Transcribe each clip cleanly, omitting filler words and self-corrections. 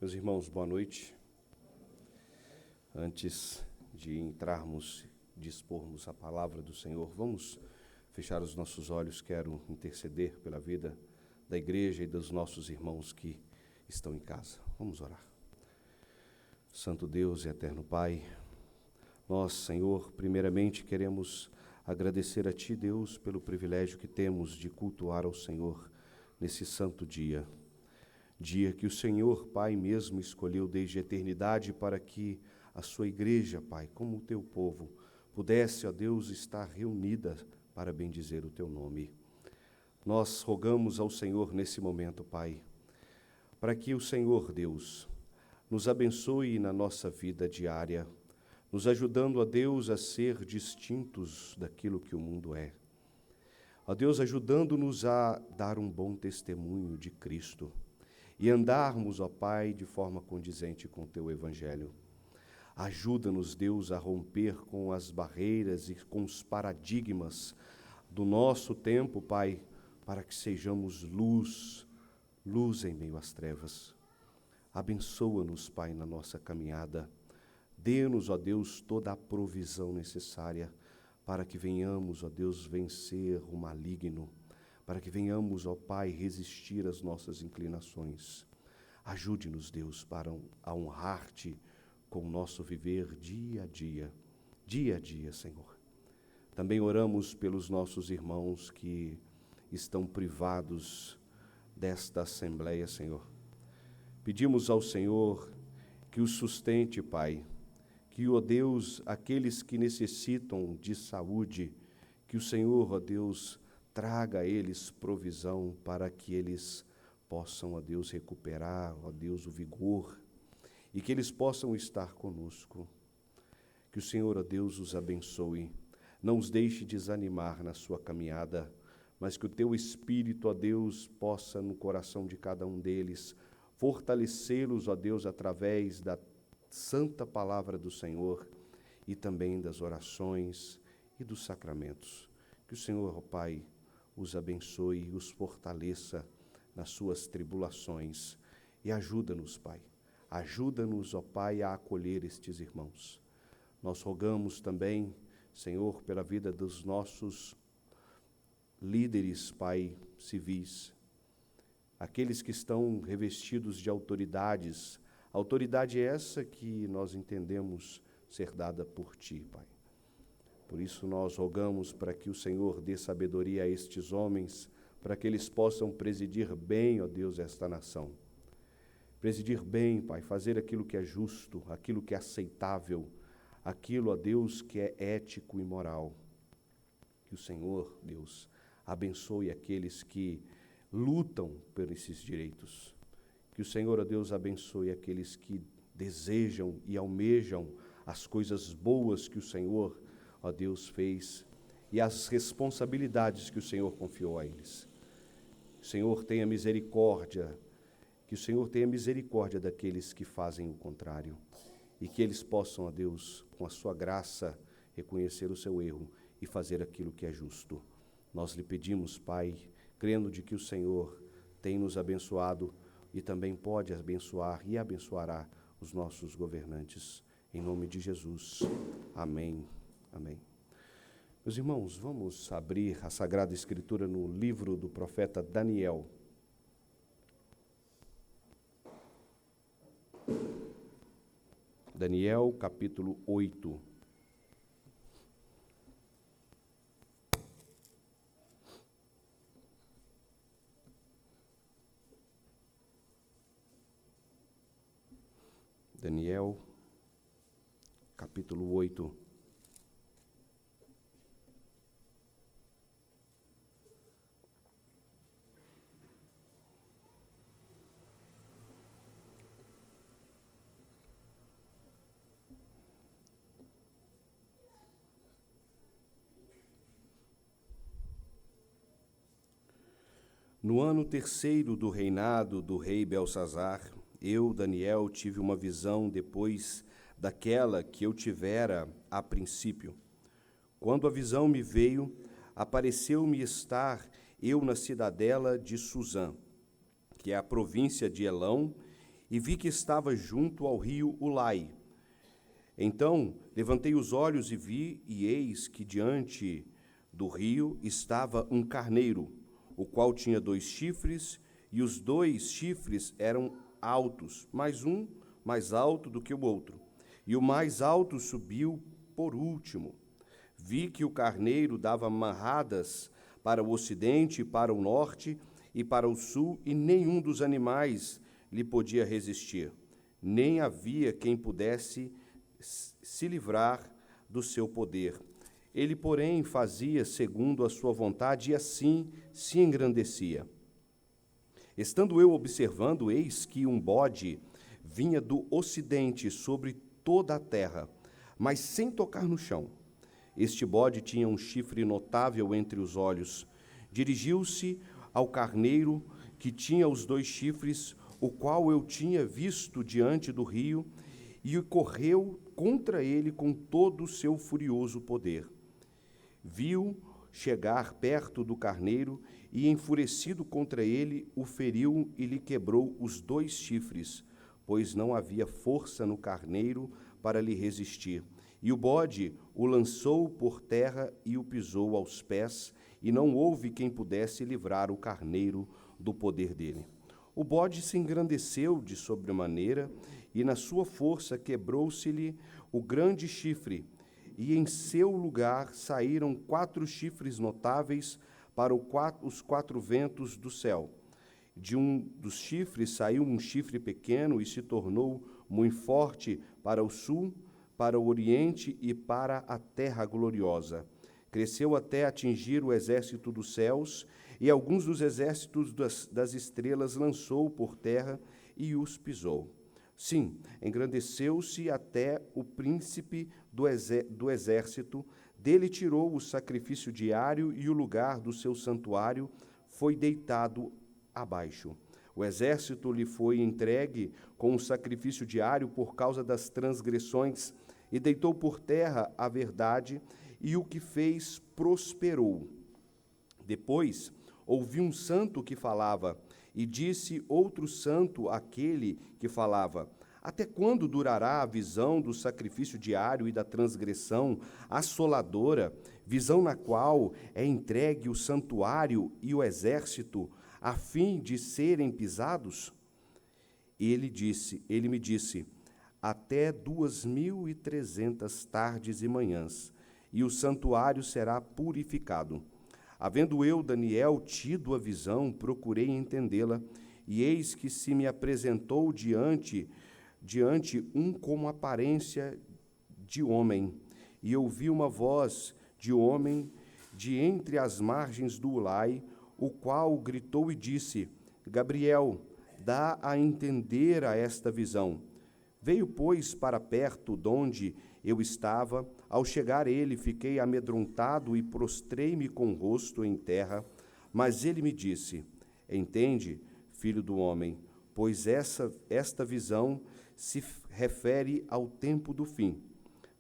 Meus irmãos, boa noite. Antes de entrarmos, dispormos a palavra do Senhor, vamos fechar os nossos olhos. Quero interceder pela vida da igreja e dos nossos irmãos que estão em casa. Vamos orar. Santo Deus e eterno Pai, nós, Senhor, primeiramente queremos agradecer a Ti, Deus, pelo privilégio que temos de cultuar ao Senhor nesse santo dia. Dia que o Senhor, Pai, mesmo escolheu desde a eternidade para que a sua igreja, Pai, como o Teu povo, pudesse, ó Deus, estar reunida para bendizer o Teu nome. Nós rogamos ao Senhor nesse momento, Pai, para que o Senhor, Deus, nos abençoe na nossa vida diária, nos ajudando, ó Deus, a ser distintos daquilo que o mundo é. Ó Deus, ajudando-nos a dar um bom testemunho de Cristo e andarmos, ó Pai, de forma condizente com o Teu Evangelho. Ajuda-nos, Deus, a romper com as barreiras e com os paradigmas do nosso tempo, Pai, para que sejamos luz em meio às trevas. Abençoa-nos, Pai, na nossa caminhada. Dê-nos, ó Deus, toda a provisão necessária para que venhamos, ó Deus, vencer o maligno, para que venhamos, ó Pai, resistir às nossas inclinações. Ajude-nos, Deus, para honrar-Te com o nosso viver dia a dia, Senhor. Também oramos pelos nossos irmãos que estão privados desta Assembleia, Senhor. Pedimos ao Senhor que os sustente, Pai, que, ó Deus, aqueles que necessitam de saúde, que o Senhor, ó Deus, traga a eles provisão para que eles possam, ó Deus, recuperar, ó Deus, o vigor e que eles possam estar conosco. Que o Senhor, ó Deus, os abençoe, não os deixe desanimar na sua caminhada, mas que o Teu Espírito, ó Deus, possa no coração de cada um deles fortalecê-los, ó Deus, através da santa palavra do Senhor e também das orações e dos sacramentos. Que o Senhor, ó Pai, os abençoe e os fortaleça nas suas tribulações. E ajuda-nos, Pai. Ajuda-nos, ó Pai, a acolher estes irmãos. Nós rogamos também, Senhor, pela vida dos nossos líderes, Pai, civis, aqueles que estão revestidos de autoridades. Autoridade essa que nós entendemos ser dada por Ti, Pai. Por isso nós rogamos para que o Senhor dê sabedoria a estes homens, para que eles possam presidir bem, ó Deus, esta nação. Presidir bem, Pai, fazer aquilo que é justo, aquilo que é aceitável, aquilo, ó Deus, que é ético e moral. Que o Senhor, Deus, abençoe aqueles que lutam por esses direitos. Que o Senhor, ó Deus, abençoe aqueles que desejam e almejam as coisas boas que o Senhor, ó Deus, fez e as responsabilidades que o Senhor confiou a eles. Que o Senhor tenha misericórdia, que o Senhor tenha misericórdia daqueles que fazem o contrário e que eles possam, ó Deus, com a sua graça, reconhecer o seu erro e fazer aquilo que é justo. Nós lhe pedimos, Pai, crendo de que o Senhor tem nos abençoado e também pode abençoar e abençoará os nossos governantes. Em nome de Jesus. Amém. Amém. Meus irmãos, vamos abrir a Sagrada Escritura no livro do profeta Daniel. Daniel, capítulo 8. Daniel, capítulo 8. No ano terceiro do reinado do rei Belsazar, eu, Daniel, tive uma visão depois daquela que eu tivera a princípio. Quando a visão me veio, apareceu-me estar eu na cidadela de Suzã, que é a província de Elão, e vi que estava junto ao rio Ulai. Então levantei os olhos e vi, e eis que diante do rio estava um carneiro, o qual tinha 2 chifres, e os 2 chifres eram altos, mas um mais alto do que o outro. E o mais alto subiu por último. Vi que o carneiro dava marradas para o ocidente, para o norte e para o sul, e nenhum dos animais lhe podia resistir. Nem havia quem pudesse se livrar do seu poder. Ele, porém, fazia segundo a sua vontade e assim se engrandecia. Estando eu observando, eis que um bode vinha do ocidente sobre toda a terra, mas sem tocar no chão. Este bode tinha um chifre notável entre os olhos. Dirigiu-se ao carneiro que tinha os 2 chifres, o qual eu tinha visto diante do rio, e correu contra ele com todo o seu furioso poder. Viu chegar perto do carneiro e, enfurecido contra ele, o feriu e lhe quebrou os 2 chifres, pois não havia força no carneiro para lhe resistir. E o bode o lançou por terra e o pisou aos pés, e não houve quem pudesse livrar o carneiro do poder dele. O bode se engrandeceu de sobremaneira, e na sua força quebrou-se-lhe o grande chifre, e em seu lugar saíram 4 chifres notáveis para os 4 ventos do céu. De um dos chifres saiu um chifre pequeno e se tornou muito forte para o sul, para o oriente e para a terra gloriosa. Cresceu até atingir o exército dos céus, e alguns dos exércitos das estrelas lançou por terra e os pisou. Sim, engrandeceu-se até o príncipe do exército, dele tirou o sacrifício diário, e o lugar do seu santuário foi deitado abaixo. O exército lhe foi entregue com o sacrifício diário por causa das transgressões, e deitou por terra a verdade, e o que fez prosperou. Depois ouvi um santo que falava, e disse outro santo àquele que falava: até quando durará a visão do sacrifício diário e da transgressão assoladora, visão na qual é entregue o santuário e o exército, a fim de serem pisados? Ele me disse, até 2.300 tardes e manhãs, e o santuário será purificado. Havendo eu, Daniel, tido a visão, procurei entendê-la, e eis que se me apresentou diante um com aparência de homem, e ouvi uma voz de homem de entre as margens do Ulai, o qual gritou e disse: Gabriel, dá a entender a esta visão. Veio, pois, para perto donde eu estava. Ao chegar ele, fiquei amedrontado e prostrei-me com o rosto em terra. Mas ele me disse: entende, filho do homem, pois esta visão se refere ao tempo do fim.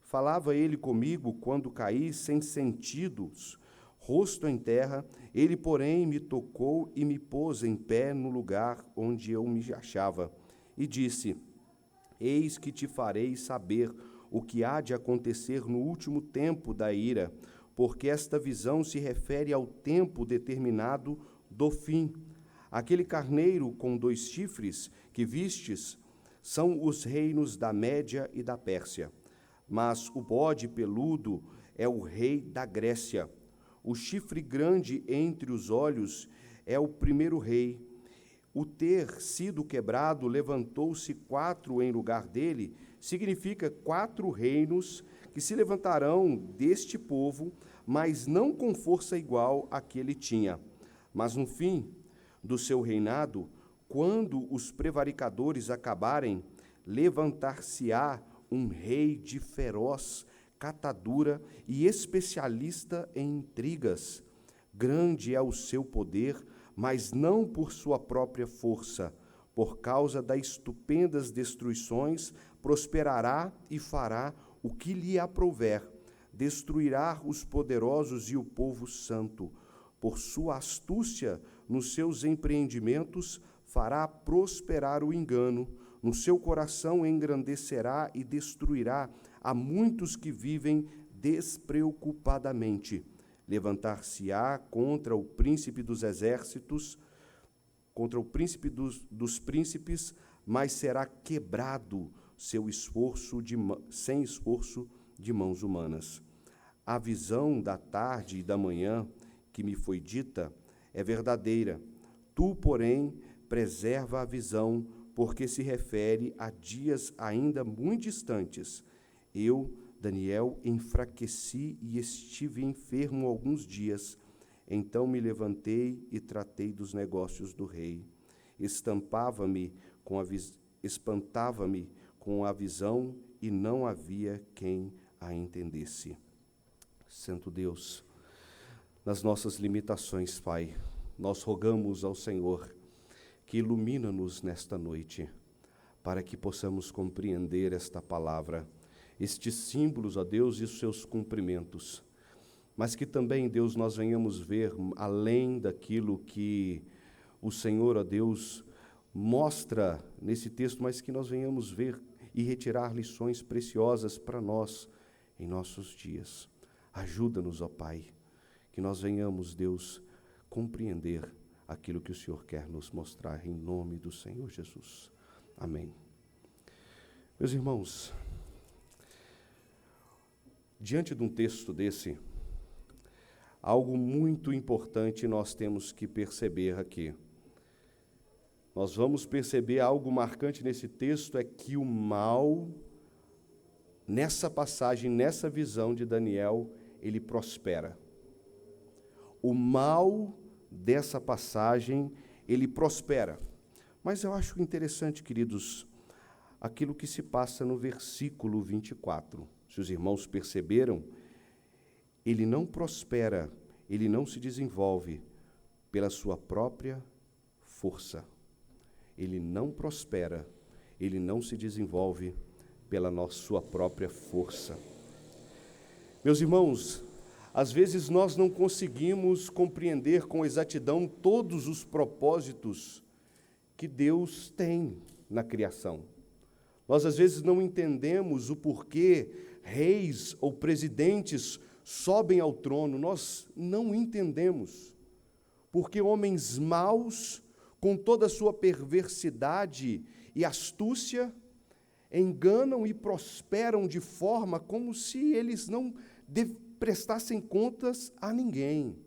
Falava ele comigo quando caí sem sentidos, rosto em terra. Ele, porém, me tocou e me pôs em pé no lugar onde eu me achava. E disse: eis que te farei saber o que há de acontecer no último tempo da ira, porque esta visão se refere ao tempo determinado do fim. Aquele carneiro com 2 chifres que vistes são os reinos da Média e da Pérsia, mas o bode peludo é o rei da Grécia. O chifre grande entre os olhos é o primeiro rei. O ter sido quebrado, levantou-se 4 em lugar dele, significa 4 reinos que se levantarão deste povo, mas não com força igual à que ele tinha. Mas no fim do seu reinado, quando os prevaricadores acabarem, levantar-se-á um rei de feroz catadura e especialista em intrigas. Grande é o seu poder, mas não por sua própria força. Por causa das estupendas destruições, prosperará e fará o que lhe aprouver. Destruirá os poderosos e o povo santo. Por sua astúcia nos seus empreendimentos, fará prosperar o engano. no seu coração engrandecerá e destruirá a muitos que vivem despreocupadamente. Levantar-se-á contra o príncipe dos exércitos, contra o príncipe dos príncipes, mas será quebrado seu esforço sem esforço de mãos humanas. A visão da tarde e da manhã que me foi dita é verdadeira. Tu, porém, preserva a visão, porque se refere a dias ainda muito distantes. Eu, Daniel, enfraqueci e estive enfermo alguns dias. Então me levantei e tratei dos negócios do rei. Espantava-me com a visão e não havia quem a entendesse. Santo Deus, nas nossas limitações, Pai, nós rogamos ao Senhor que ilumina-nos nesta noite, para que possamos compreender esta palavra, estes símbolos, ó Deus, e os seus cumprimentos, mas que também, Deus, nós venhamos ver além daquilo que o Senhor, ó Deus, mostra nesse texto, mas que nós venhamos ver e retirar lições preciosas para nós em nossos dias. Ajuda-nos, ó Pai, que nós venhamos, Deus, compreender aquilo que o Senhor quer nos mostrar, em nome do Senhor Jesus. Amém. Meus irmãos, diante de um texto desse, algo muito importante nós temos que perceber aqui. Nós vamos perceber algo marcante nesse texto, é que o mal, nessa passagem, nessa visão de Daniel, ele prospera. O mal dessa passagem, ele prospera. Mas eu acho interessante, queridos, aquilo que se passa no versículo 24. Se os irmãos perceberam, ele não prospera, ele não se desenvolve pela sua própria força. Ele não prospera, ele não se desenvolve pela sua própria força. Meus irmãos, às vezes nós não conseguimos compreender com exatidão todos os propósitos que Deus tem na criação. Nós às vezes não entendemos o porquê reis ou presidentes sobem ao trono, nós não entendemos. Porque homens maus, com toda a sua perversidade e astúcia, enganam e prosperam de forma como se eles não prestassem contas a ninguém.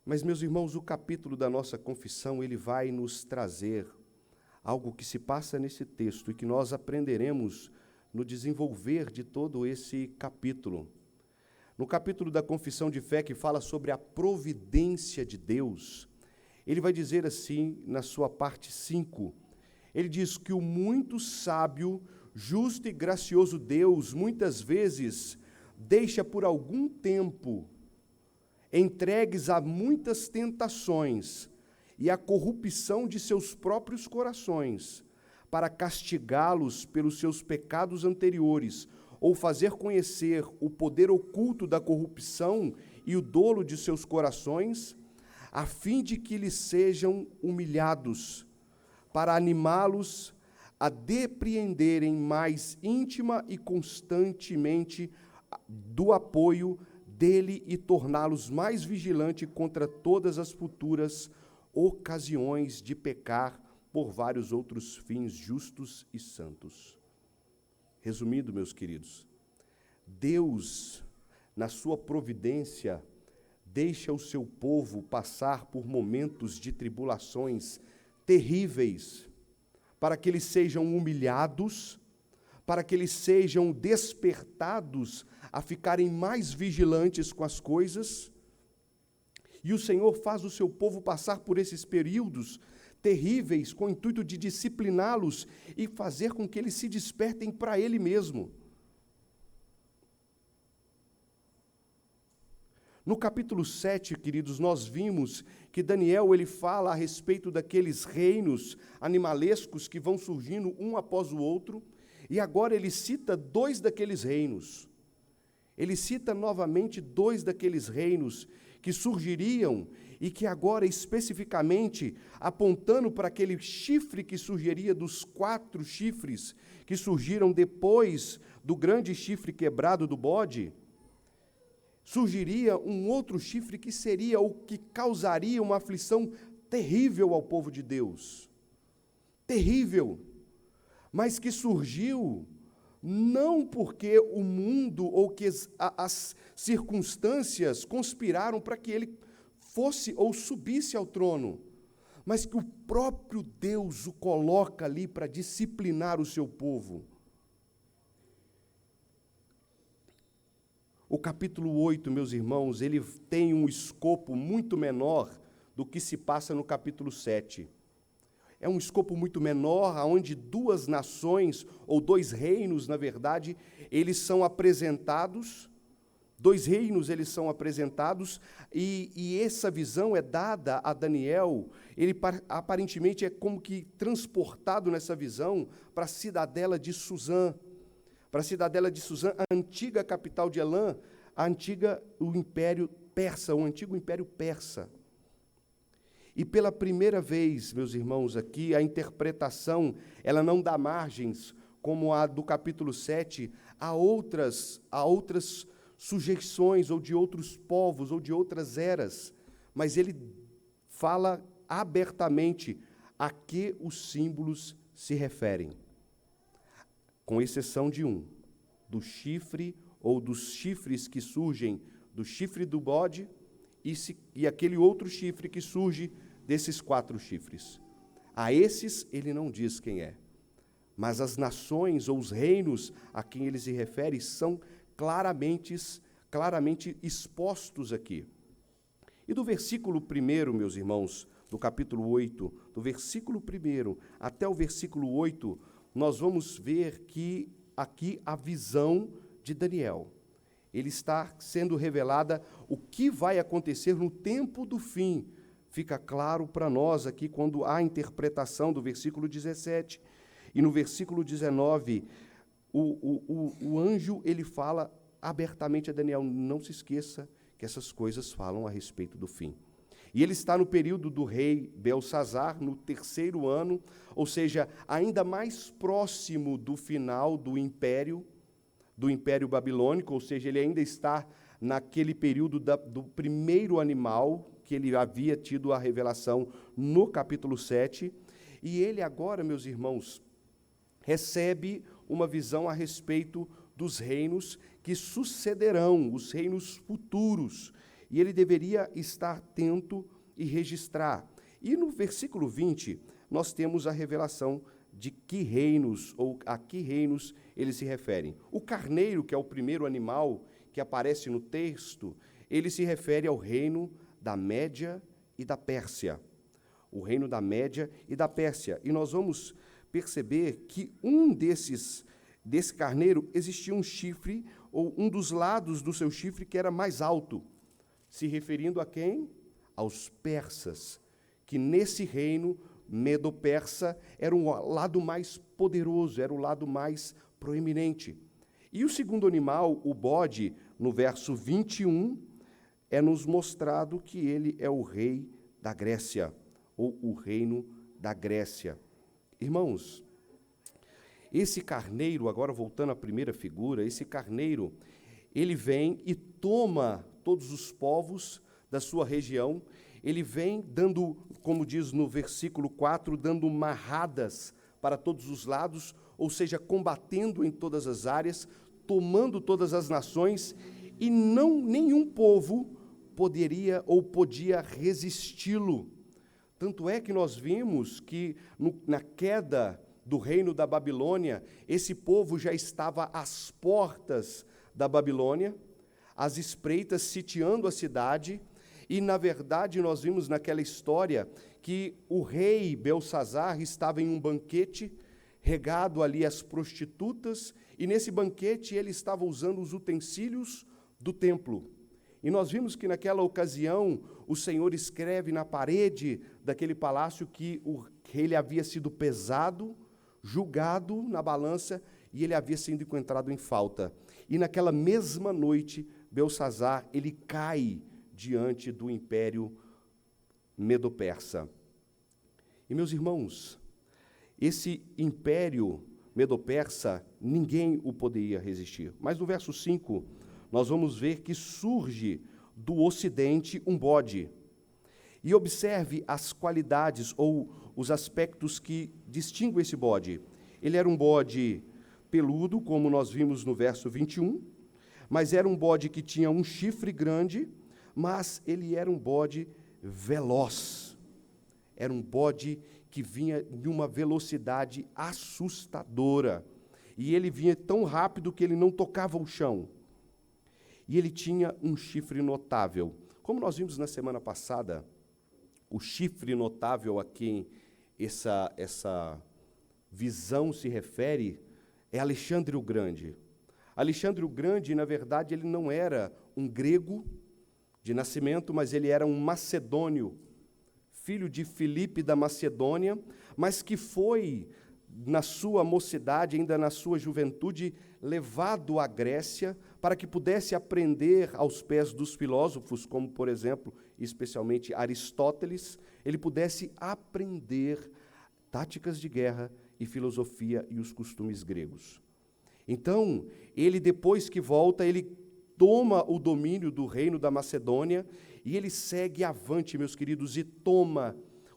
Mas, meus irmãos, o capítulo da nossa confissão, ele vai nos trazer algo que se passa nesse texto e que nós aprenderemos no desenvolver de todo esse capítulo. No capítulo da confissão de fé, que fala sobre a providência de Deus, ele vai dizer assim, na sua parte 5, ele diz que o muito sábio, justo e gracioso Deus, muitas vezes, deixa por algum tempo entregues a muitas tentações e a corrupção de seus próprios corações, para castigá-los pelos seus pecados anteriores, ou fazer conhecer o poder oculto da corrupção e o dolo de seus corações, a fim de que lhes sejam humilhados, para animá-los a depreenderem mais íntima e constantemente do apoio dele e torná-los mais vigilantes contra todas as futuras ocasiões de pecar por vários outros fins justos e santos. Resumindo, meus queridos, Deus, na sua providência, deixa o seu povo passar por momentos de tribulações terríveis, para que eles sejam humilhados, para que eles sejam despertados a ficarem mais vigilantes com as coisas. E o Senhor faz o seu povo passar por esses períodos terríveis com o intuito de discipliná-los e fazer com que eles se despertem para Ele mesmo. No capítulo 7, queridos, nós vimos que Daniel ele fala a respeito daqueles reinos animalescos que vão surgindo um após o outro, e agora ele cita 2 daqueles reinos. Ele cita novamente 2 daqueles reinos que surgiriam e que agora, especificamente, apontando para aquele chifre que surgiria dos 4 chifres que surgiram depois do grande chifre quebrado do bode, surgiria um outro chifre que seria o que causaria uma aflição terrível ao povo de Deus. Terrível. Mas que surgiu não porque o mundo ou que as circunstâncias conspiraram para que ele fosse ou subisse ao trono, mas que o próprio Deus o coloca ali para disciplinar o seu povo. O capítulo 8, meus irmãos, ele tem um escopo muito menor do que se passa no capítulo 7. É um escopo muito menor, onde 2 nações, ou 2 reinos, na verdade, eles são apresentados, 2 reinos eles são apresentados, e essa visão é dada a Daniel. Ele aparentemente é como que transportado nessa visão para a cidadela de Suzã. Para a cidadela de Suzã, a antiga capital de Elã, o Império Persa, o antigo Império Persa. E pela primeira vez, meus irmãos, aqui, a interpretação, ela não dá margens, como a do capítulo 7, a outras sujeições, ou de outros povos, ou de outras eras, mas ele fala abertamente a que os símbolos se referem, com exceção de um, do chifre, ou dos chifres que surgem do chifre do bode, e aquele outro chifre que surge desses 4 chifres. A esses ele não diz quem é, mas as nações ou os reinos a quem ele se refere são claramente expostos aqui. E do versículo 1, meus irmãos, do capítulo 8, do versículo 1 até o versículo 8, nós vamos ver que aqui a visão de Daniel. Ele está sendo revelada o que vai acontecer no tempo do fim. Fica claro para nós aqui quando há a interpretação do versículo 17. E no versículo 19, o anjo ele fala abertamente a Daniel: não se esqueça que essas coisas falam a respeito do fim. E ele está no período do rei Belsazar, no 3º ano, ou seja, ainda mais próximo do final do Império Babilônico, ou seja, ele ainda está naquele período do primeiro animal, que ele havia tido a revelação no capítulo 7, e ele agora, meus irmãos, recebe uma visão a respeito dos reinos que sucederão, os reinos futuros, e ele deveria estar atento e registrar. E no versículo 20, nós temos a revelação de que reinos, ou a que reinos eles se referem. O carneiro, que é o primeiro animal que aparece no texto, ele se refere ao reino da Média e da Pérsia. O reino da Média e da Pérsia. E nós vamos perceber que desse carneiro existia um chifre, ou um dos lados do seu chifre que era mais alto, se referindo a quem? Aos persas, que nesse reino medo-persa era o lado mais poderoso, era o lado mais proeminente. E o segundo animal, o bode, no verso 21, é nos mostrado que ele é o rei da Grécia, ou o reino da Grécia. Irmãos, esse carneiro, agora voltando à primeira figura, esse carneiro, ele vem e toma todos os povos da sua região. Ele vem dando, como diz no versículo 4, dando marradas para todos os lados, ou seja, combatendo em todas as áreas, tomando todas as nações, e nenhum povo poderia ou podia resisti-lo. Tanto é que nós vimos que na queda do reino da Babilônia, esse povo já estava às portas da Babilônia, às espreitas, sitiando a cidade. E, na verdade, nós vimos naquela história que o rei Belsazar estava em um banquete, regado ali às prostitutas, e nesse banquete ele estava usando os utensílios do templo. E nós vimos que naquela ocasião o Senhor escreve na parede daquele palácio que ele havia sido pesado, julgado na balança, e ele havia sido encontrado em falta. E naquela mesma noite, Belsazar, ele cai diante do Império Medo-Persa. E, meus irmãos, esse Império Medo-Persa, ninguém o poderia resistir. Mas no verso 5, nós vamos ver que surge do Ocidente um bode. E observe as qualidades ou os aspectos que distinguem esse bode. Ele era um bode peludo, como nós vimos no verso 21, mas era um bode que tinha um chifre grande, mas ele era um bode veloz. Era um bode que vinha de uma velocidade assustadora. E ele vinha tão rápido que ele não tocava o chão. E ele tinha um chifre notável. Como nós vimos na semana passada, o chifre notável a quem essa visão se refere é Alexandre o Grande. Alexandre o Grande, na verdade, ele não era um grego de nascimento, mas ele era um macedônio, filho de Filipe da Macedônia, mas que foi, na sua mocidade, ainda na sua juventude, levado à Grécia para que pudesse aprender aos pés dos filósofos, como, por exemplo, especialmente Aristóteles, ele pudesse aprender táticas de guerra e filosofia e os costumes gregos. Então, ele, depois que volta, ele toma o domínio do reino da Macedônia e ele segue avante, meus queridos, e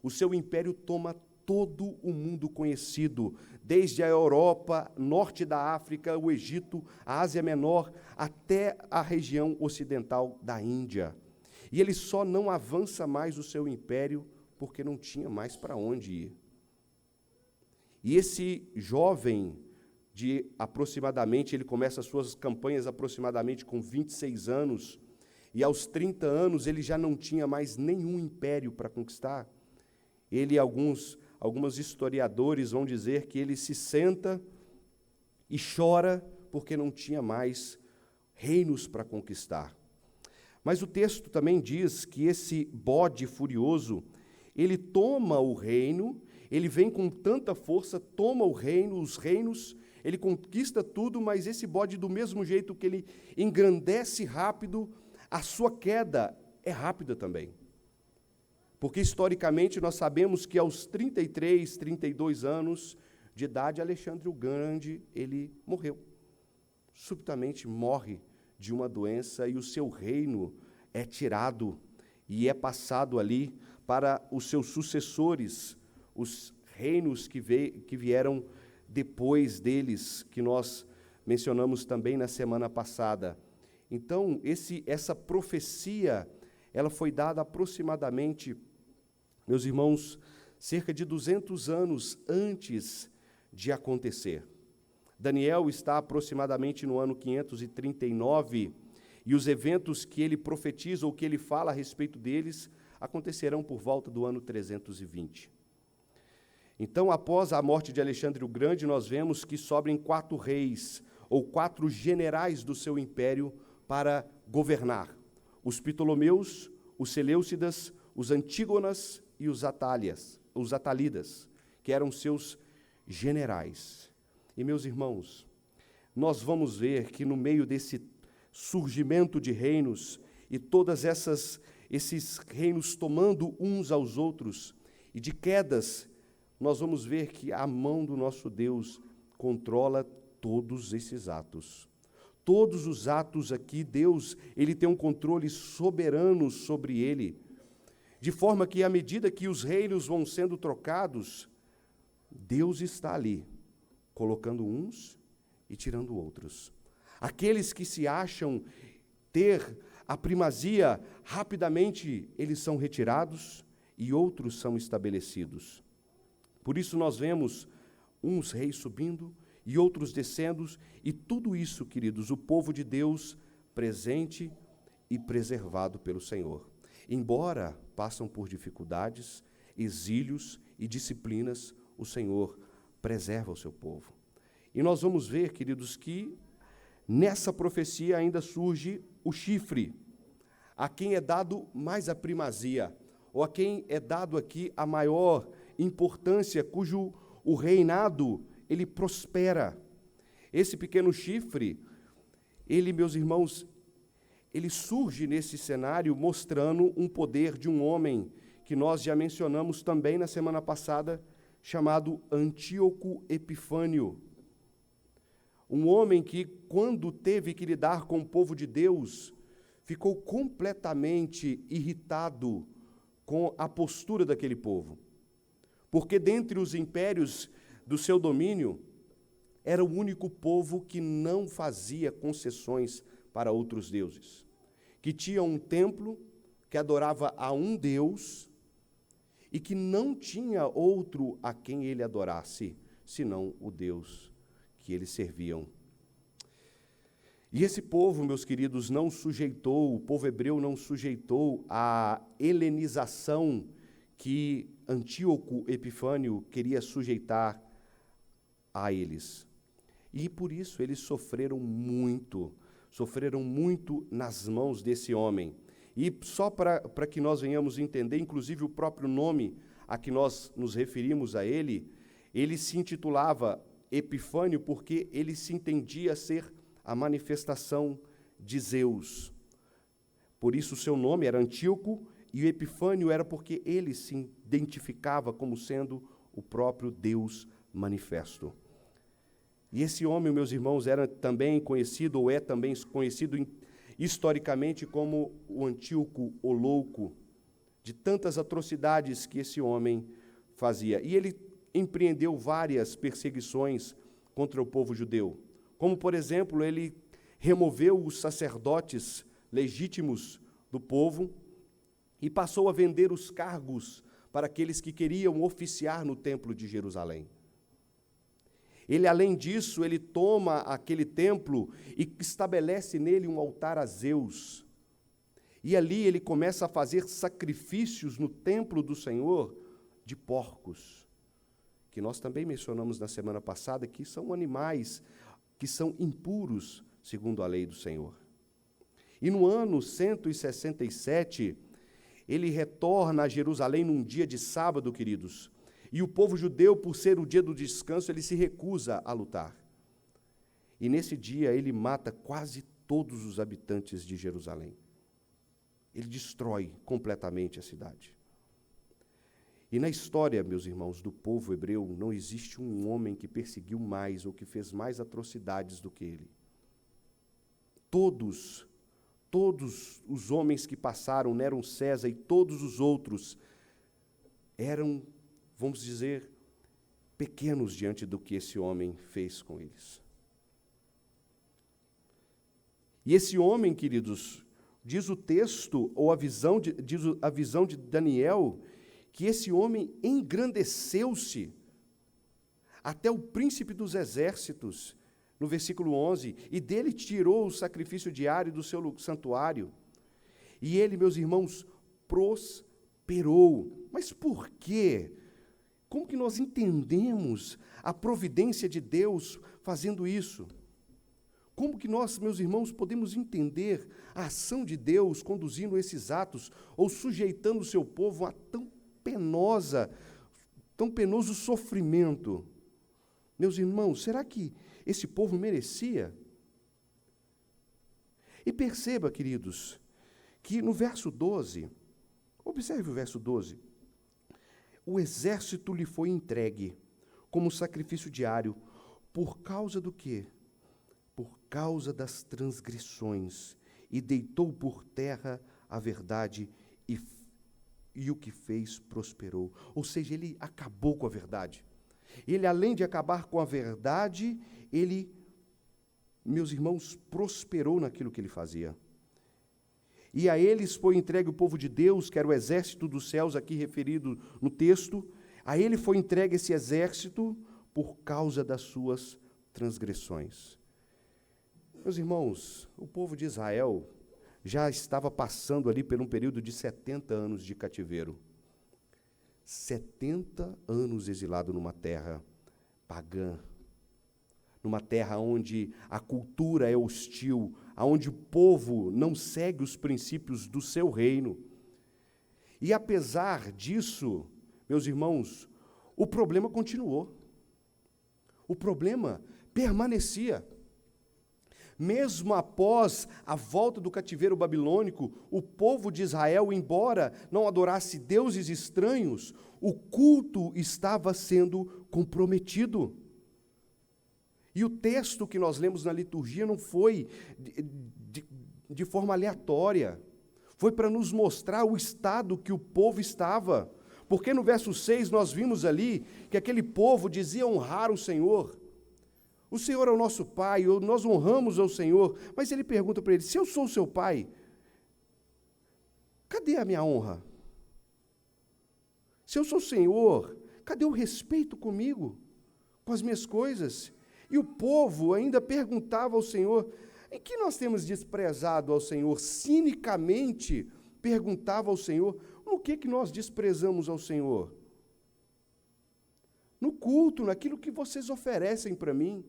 o seu império toma todo o mundo conhecido, desde a Europa, norte da África, o Egito, a Ásia Menor, até a região ocidental da Índia. E ele só não avança mais o seu império porque não tinha mais para onde ir. E esse jovem, de aproximadamente, ele começa as suas campanhas aproximadamente com 26 anos, e aos 30 anos ele já não tinha mais nenhum império para conquistar. Alguns historiadores vão dizer que ele se senta e chora porque não tinha mais reinos para conquistar. Mas o texto também diz que esse bode furioso, ele toma o reino, ele vem com tanta força, toma o reino, os reinos, ele conquista tudo, mas esse bode, do mesmo jeito que ele engrandece rápido, a sua queda é rápida também. Porque, historicamente, nós sabemos que aos 33, 32 anos de idade, Alexandre o Grande, ele morreu. Subitamente morre de uma doença e o seu reino é tirado e é passado ali para os seus sucessores, os reinos que vieram depois deles, que nós mencionamos também na semana passada. Então, essa profecia, ela foi dada aproximadamente, meus irmãos, cerca de 200 anos antes de acontecer. Daniel está aproximadamente no ano 539, e os eventos que ele profetiza ou que ele fala a respeito deles acontecerão por volta do ano 320. Então, após a morte de Alexandre o Grande, nós vemos que sobrem 4 reis, ou 4 generais do seu império para governar: os Ptolomeus, os Seleucidas, os Antígonas e os Atalidas, que eram seus generais. E, meus irmãos, nós vamos ver que no meio desse surgimento de reinos, e todas esses reinos tomando uns aos outros, e de quedas, nós vamos ver que a mão do nosso Deus controla todos esses atos. Todos os atos aqui, Deus, ele tem um controle soberano sobre ele, de forma que, à medida que os reinos vão sendo trocados, Deus está ali, colocando uns e tirando outros. Aqueles que se acham ter a primazia, rapidamente eles são retirados e outros são estabelecidos. Por isso nós vemos uns reis subindo e outros descendo, e tudo isso, queridos, o povo de Deus presente e preservado pelo Senhor. Embora passam por dificuldades, exílios e disciplinas, o Senhor preserva o seu povo. E nós vamos ver, queridos, que nessa profecia ainda surge o chifre, a quem é dado mais a primazia, ou a quem é dado aqui a maior importância, cujo o reinado, ele prospera. Esse pequeno chifre, ele, meus irmãos, ele surge nesse cenário mostrando um poder de um homem que nós já mencionamos também na semana passada, chamado Antíoco Epifânio. Um homem que, quando teve que lidar com o povo de Deus, ficou completamente irritado com a postura daquele povo. Porque dentre os impérios do seu domínio, era o único povo que não fazia concessões para outros deuses, que tinha um templo, que adorava a um Deus, e que não tinha outro a quem ele adorasse, senão o Deus que eles serviam. E esse povo, meus queridos, não sujeitou, o povo hebreu não sujeitou a helenização que Antíoco Epifânio queria sujeitar a eles. E por isso eles sofreram muito nas mãos desse homem. E só para que nós venhamos entender, inclusive o próprio nome a que nós nos referimos a ele se intitulava Epifânio porque ele se entendia ser a manifestação de Zeus. Por isso o seu nome era Antíoco, e o Epifânio era porque ele se identificava como sendo o próprio Deus manifesto. E esse homem, meus irmãos, era também conhecido, ou é também conhecido historicamente como o Antíoco o Louco, de tantas atrocidades que esse homem fazia. E ele empreendeu várias perseguições contra o povo judeu. Como, por exemplo, ele removeu os sacerdotes legítimos do povo e passou a vender os cargos para aqueles que queriam oficiar no templo de Jerusalém. Ele, além disso, ele toma aquele templo e estabelece nele um altar a Zeus. E ali ele começa a fazer sacrifícios no templo do Senhor de porcos, que nós também mencionamos na semana passada, que são animais que são impuros, segundo a lei do Senhor. E no ano 167, ele retorna a Jerusalém num dia de sábado, queridos, e o povo judeu, por ser o dia do descanso, ele se recusa a lutar. E nesse dia ele mata quase todos os habitantes de Jerusalém. Ele destrói completamente a cidade. E na história, meus irmãos, do povo hebreu, não existe um homem que perseguiu mais ou que fez mais atrocidades do que ele. Todos os homens que passaram, Nero, César e todos os outros, eram, vamos dizer, pequenos diante do que esse homem fez com eles. E esse homem, queridos, diz o texto, ou diz a visão de Daniel, que esse homem engrandeceu-se até o príncipe dos exércitos, no versículo 11, e dele tirou o sacrifício diário do seu santuário. E ele, meus irmãos, prosperou. Mas por quê? Como que nós entendemos a providência de Deus fazendo isso? Como que nós, meus irmãos, podemos entender a ação de Deus conduzindo esses atos ou sujeitando o seu povo a tão penoso sofrimento? Meus irmãos, será que esse povo merecia? E perceba, queridos, que no verso 12, observe o verso 12, o exército lhe foi entregue como sacrifício diário, por causa do quê? Por causa das transgressões, e deitou por terra a verdade, e o que fez prosperou. Ou seja, ele acabou com a verdade. Ele, além de acabar com a verdade, ele, meus irmãos, prosperou naquilo que ele fazia. E a eles foi entregue o povo de Deus, que era o exército dos céus, aqui referido no texto. A ele foi entregue esse exército por causa das suas transgressões. Meus irmãos, o povo de Israel já estava passando ali por um período de 70 anos de cativeiro. 70 anos exilado numa terra pagã, numa terra onde a cultura é hostil, onde o povo não segue os princípios do seu reino. E apesar disso, meus irmãos, o problema continuou. O problema permanecia. Mesmo após a volta do cativeiro babilônico, o povo de Israel, embora não adorasse deuses estranhos, o culto estava sendo comprometido. E o texto que nós lemos na liturgia não foi de forma aleatória, foi para nos mostrar o estado que o povo estava. Porque no verso 6 nós vimos ali que aquele povo dizia honrar o Senhor. O Senhor é o nosso Pai, nós honramos ao Senhor, mas ele pergunta para ele: se eu sou o seu Pai, cadê a minha honra? Se eu sou o Senhor, cadê o respeito comigo, com as minhas coisas? E o povo ainda perguntava ao Senhor: em que nós temos desprezado ao Senhor? Cinicamente perguntava ao Senhor: no que nós desprezamos ao Senhor? No culto, naquilo que vocês oferecem para mim.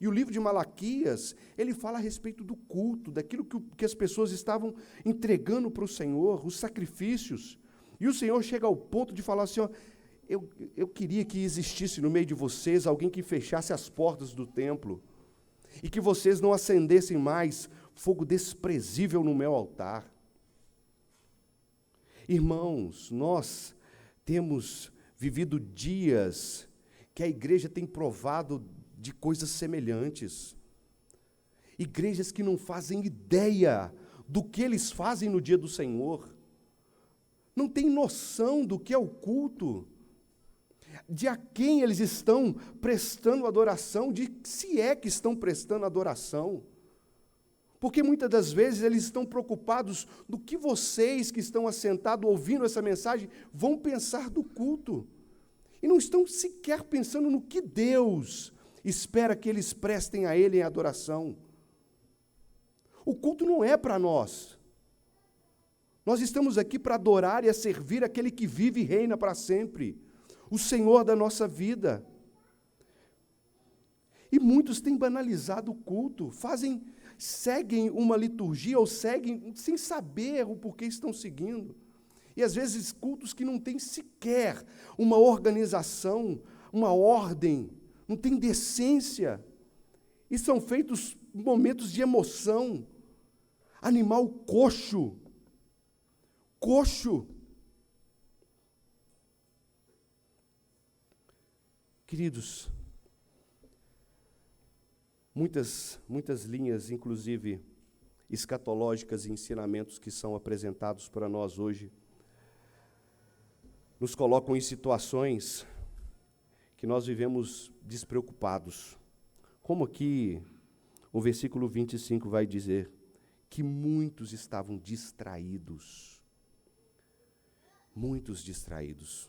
E o livro de Malaquias, ele fala a respeito do culto, daquilo que as pessoas estavam entregando para o Senhor, os sacrifícios. E o Senhor chega ao ponto de falar assim: ó, eu queria que existisse no meio de vocês alguém que fechasse as portas do templo e que vocês não acendessem mais fogo desprezível no meu altar. Irmãos, nós temos vivido dias que a igreja tem provado de coisas semelhantes. Igrejas que não fazem ideia do que eles fazem no dia do Senhor. Não têm noção do que é o culto, de a quem eles estão prestando adoração, de se é que estão prestando adoração. Porque muitas das vezes eles estão preocupados do que vocês que estão assentados ouvindo essa mensagem vão pensar do culto. E não estão sequer pensando no que Deus espera que eles prestem a Ele em adoração. O culto não é para nós. Nós estamos aqui para adorar e a servir aquele que vive e reina para sempre, o Senhor da nossa vida. E muitos têm banalizado o culto, seguem uma liturgia ou seguem sem saber o porquê estão seguindo. E às vezes cultos que não têm sequer uma organização, uma ordem, não tem decência, e são feitos momentos de emoção. Animal coxo. Queridos, muitas linhas, inclusive escatológicas e ensinamentos que são apresentados para nós hoje, nos colocam em situações que nós vivemos despreocupados. Como aqui o versículo 25 vai dizer que muitos estavam distraídos. Muitos distraídos.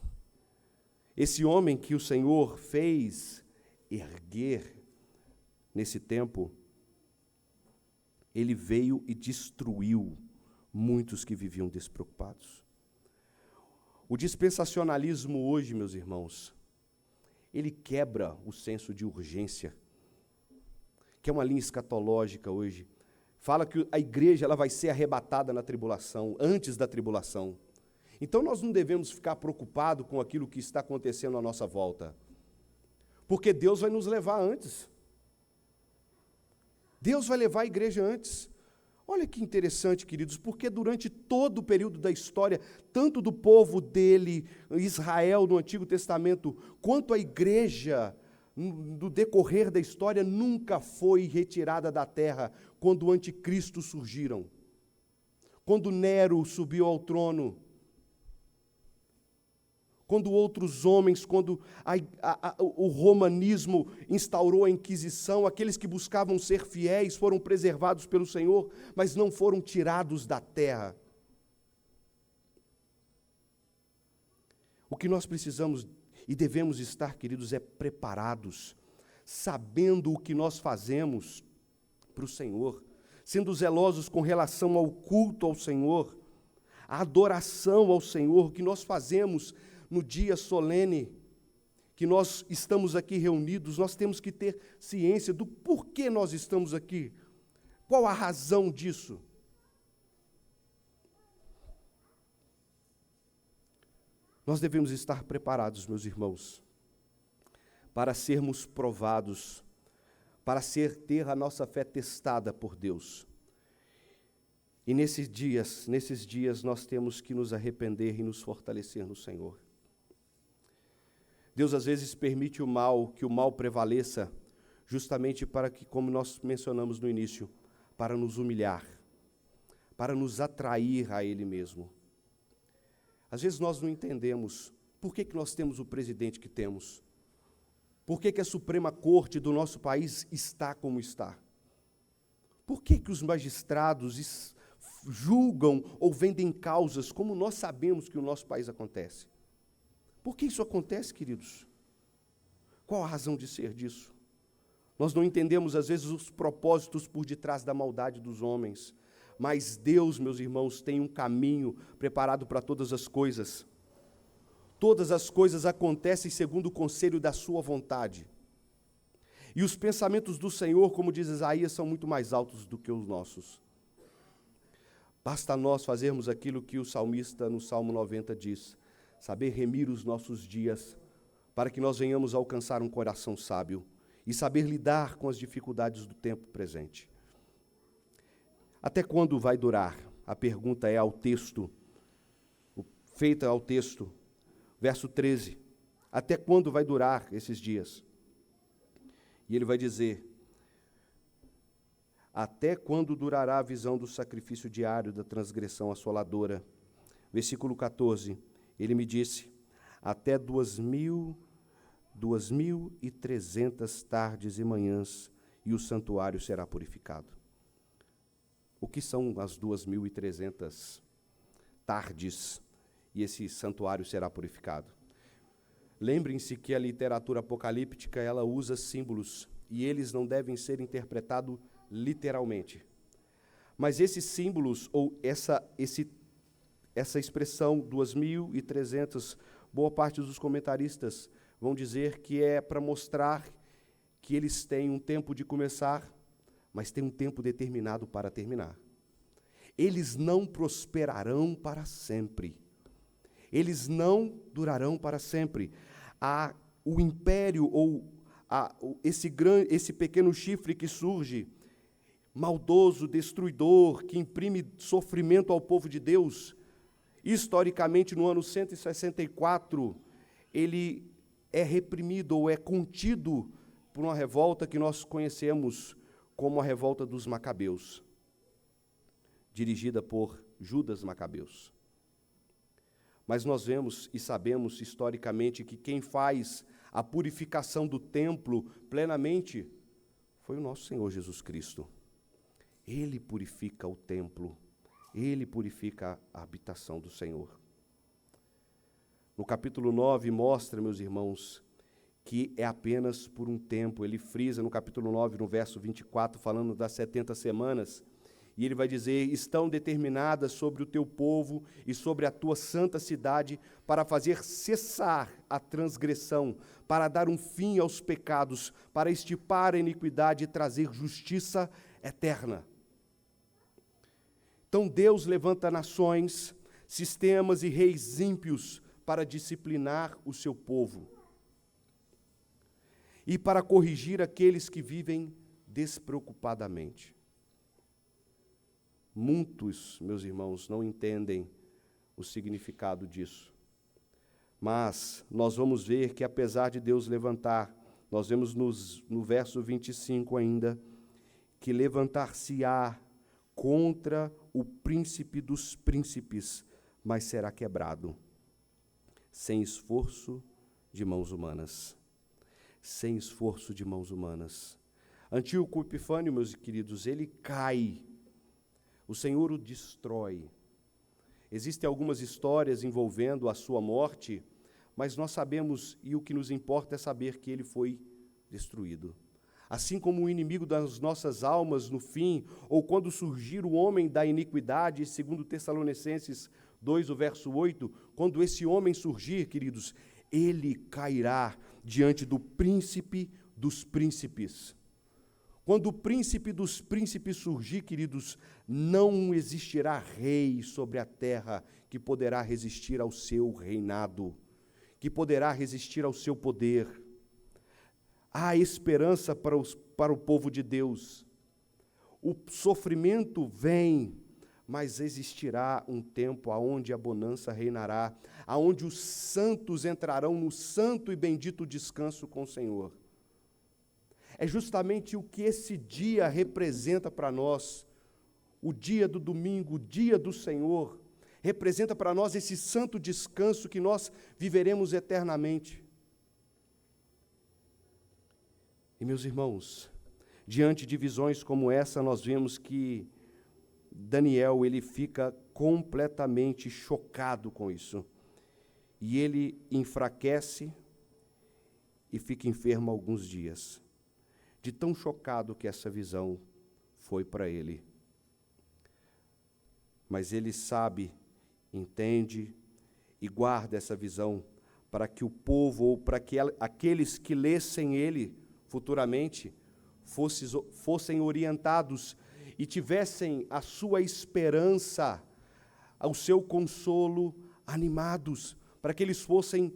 Esse homem que o Senhor fez erguer nesse tempo, ele veio e destruiu muitos que viviam despreocupados. O dispensacionalismo hoje, meus irmãos, ele quebra o senso de urgência, que é uma linha escatológica hoje. Fala que a igreja ela vai ser arrebatada na tribulação, antes da tribulação. Então nós não devemos ficar preocupados com aquilo que está acontecendo à nossa volta, porque Deus vai nos levar antes. Deus vai levar a igreja antes. Olha que interessante, queridos, porque durante todo o período da história, tanto do povo dele, Israel, no Antigo Testamento, quanto a igreja, no decorrer da história, nunca foi retirada da terra quando o anticristo surgiram. Quando Nero subiu ao trono, quando outros homens, quando o romanismo instaurou a Inquisição, aqueles que buscavam ser fiéis foram preservados pelo Senhor, mas não foram tirados da terra. O que nós precisamos e devemos estar, queridos, é preparados, sabendo o que nós fazemos para o Senhor, sendo zelosos com relação ao culto ao Senhor, a adoração ao Senhor, o que nós fazemos no dia solene, que nós estamos aqui reunidos, nós temos que ter ciência do porquê nós estamos aqui. Qual a razão disso? Nós devemos estar preparados, meus irmãos, para sermos provados, para ter a nossa fé testada por Deus. E nesses dias nós temos que nos arrepender e nos fortalecer no Senhor. Deus às vezes permite que o mal prevaleça, justamente para que, como nós mencionamos no início, para nos humilhar, para nos atrair a Ele mesmo. Às vezes nós não entendemos por que nós temos o presidente que temos, por que a Suprema Corte do nosso país está como está, por que os magistrados julgam ou vendem causas como nós sabemos que o nosso país acontece. Por que isso acontece, queridos? Qual a razão de ser disso? Nós não entendemos, às vezes, os propósitos por detrás da maldade dos homens, mas Deus, meus irmãos, tem um caminho preparado para todas as coisas. Todas as coisas acontecem segundo o conselho da sua vontade. E os pensamentos do Senhor, como diz Isaías, são muito mais altos do que os nossos. Basta nós fazermos aquilo que o salmista no Salmo 90 diz: saber remir os nossos dias, para que nós venhamos a alcançar um coração sábio e saber lidar com as dificuldades do tempo presente. Até quando vai durar? A pergunta é feita ao texto, verso 13. Até quando vai durar esses dias? E ele vai dizer: até quando durará a visão do sacrifício diário da transgressão assoladora? Versículo 14, ele me disse: até 2.300 tardes e manhãs, e o santuário será purificado. O que são as 2.300 tardes e esse santuário será purificado? Lembrem-se que a literatura apocalíptica, ela usa símbolos, e eles não devem ser interpretados literalmente. Mas esses símbolos, ou essa expressão 2.300, boa parte dos comentaristas vão dizer que é para mostrar que eles têm um tempo de começar, mas tem um tempo determinado para terminar. Eles não prosperarão para sempre. Eles não durarão para sempre. O império, ou esse pequeno chifre que surge, maldoso, destruidor, que imprime sofrimento ao povo de Deus, historicamente, no ano 164, ele é reprimido ou é contido por uma revolta que nós conhecemos como a revolta dos Macabeus, dirigida por Judas Macabeus. Mas nós vemos e sabemos historicamente que quem faz a purificação do templo plenamente foi o nosso Senhor Jesus Cristo. Ele purifica o templo, ele purifica a habitação do Senhor. No capítulo 9 mostra, meus irmãos, que é apenas por um tempo. Ele frisa no capítulo 9, no verso 24, falando das 70 semanas, e ele vai dizer: estão determinadas sobre o teu povo e sobre a tua santa cidade, para fazer cessar a transgressão, para dar um fim aos pecados, para extirpar a iniquidade e trazer justiça eterna. Então Deus levanta nações, sistemas e reis ímpios para disciplinar o seu povo e para corrigir aqueles que vivem despreocupadamente. Muitos, meus irmãos, não entendem o significado disso. Mas nós vamos ver que, apesar de Deus levantar, nós vemos no verso 25 ainda, que levantar-se-á contra o príncipe dos príncipes, mas será quebrado, sem esforço de mãos humanas. Sem esforço de mãos humanas. Antíoco Epifânio, meus queridos, ele cai, o Senhor o destrói. Existem algumas histórias envolvendo a sua morte, mas nós sabemos, e o que nos importa é saber que ele foi destruído. Assim como o inimigo das nossas almas no fim, ou quando surgir o homem da iniquidade, segundo Tessalonicenses 2, o verso 8, quando esse homem surgir, queridos, ele cairá diante do príncipe dos príncipes. Quando o príncipe dos príncipes surgir, queridos, não existirá rei sobre a terra que poderá resistir ao seu reinado, que poderá resistir ao seu poder. há esperança para o povo de Deus. O sofrimento vem, mas existirá um tempo aonde a bonança reinará, aonde os santos entrarão no santo e bendito descanso com o Senhor. É justamente o que esse dia representa para nós. O dia do domingo, o dia do Senhor, representa para nós esse santo descanso que nós viveremos eternamente. E, meus irmãos, diante de visões como essa, nós vemos que Daniel, ele fica completamente chocado com isso. E ele enfraquece e fica enfermo alguns dias, de tão chocado que essa visão foi para ele. Mas ele sabe, entende e guarda essa visão para que o povo, ou para que aqueles que lessem ele futuramente, fossem orientados e tivessem a sua esperança, o seu consolo, animados, para que eles fossem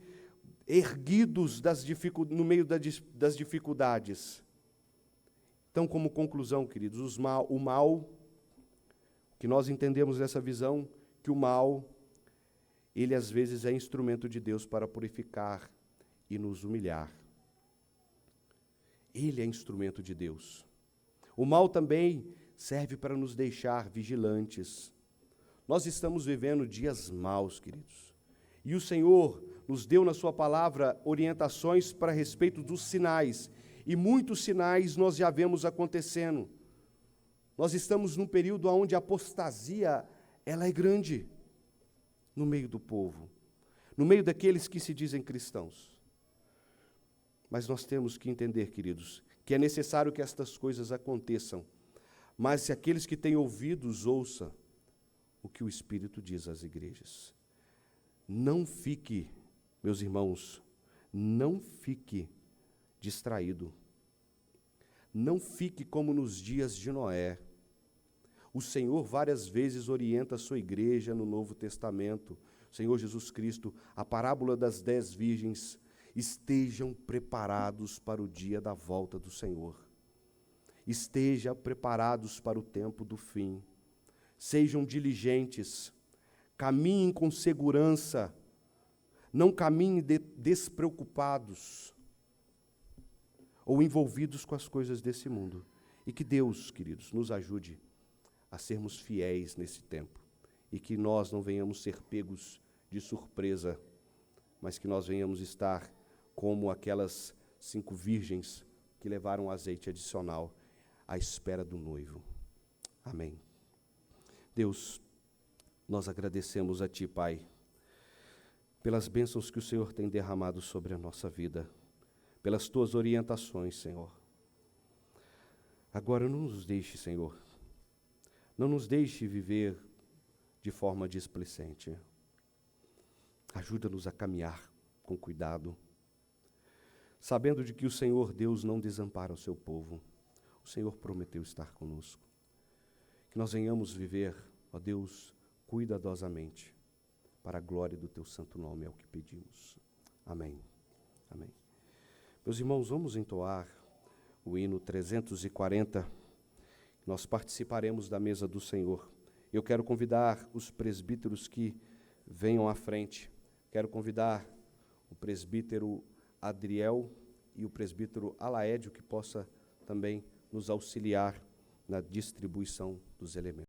erguidos no meio das dificuldades. Então, como conclusão, queridos, o mal, que nós entendemos nessa visão, que o mal, ele às vezes é instrumento de Deus para purificar e nos humilhar. Ele é instrumento de Deus. O mal também serve para nos deixar vigilantes. Nós estamos vivendo dias maus, queridos. E o Senhor nos deu na sua palavra orientações para respeito dos sinais. E muitos sinais nós já vemos acontecendo. Nós estamos num período onde a apostasia, ela é grande no meio do povo, no meio daqueles que se dizem cristãos. Mas nós temos que entender, queridos, que é necessário que estas coisas aconteçam. Mas se aqueles que têm ouvidos, ouçam o que o Espírito diz às igrejas. Não fique, meus irmãos, não fique distraído. Não fique como nos dias de Noé. O Senhor várias vezes orienta a sua igreja no Novo Testamento. O Senhor Jesus Cristo, a parábola das 10 virgens, estejam preparados para o dia da volta do Senhor. Estejam preparados para o tempo do fim. Sejam diligentes, caminhem com segurança, não caminhem despreocupados ou envolvidos com as coisas desse mundo. E que Deus, queridos, nos ajude a sermos fiéis nesse tempo e que nós não venhamos ser pegos de surpresa, mas que nós venhamos estar como aquelas 5 virgens que levaram azeite adicional à espera do noivo. Amém. Deus, nós agradecemos a Ti, Pai, pelas bênçãos que o Senhor tem derramado sobre a nossa vida, pelas Tuas orientações, Senhor. Agora não nos deixe, Senhor, não nos deixe viver de forma displicente. Ajuda-nos a caminhar com cuidado, sabendo de que o Senhor Deus não desampara o seu povo. O Senhor prometeu estar conosco. Que nós venhamos viver, ó Deus, cuidadosamente, para a glória do Teu santo nome, é o que pedimos. Amém. Amém. Meus irmãos, vamos entoar o hino 340. Nós participaremos da mesa do Senhor. Eu quero convidar os presbíteros que venham à frente. Quero convidar o presbítero Adriel e o presbítero Alaédio, que possa também nos auxiliar na distribuição dos elementos.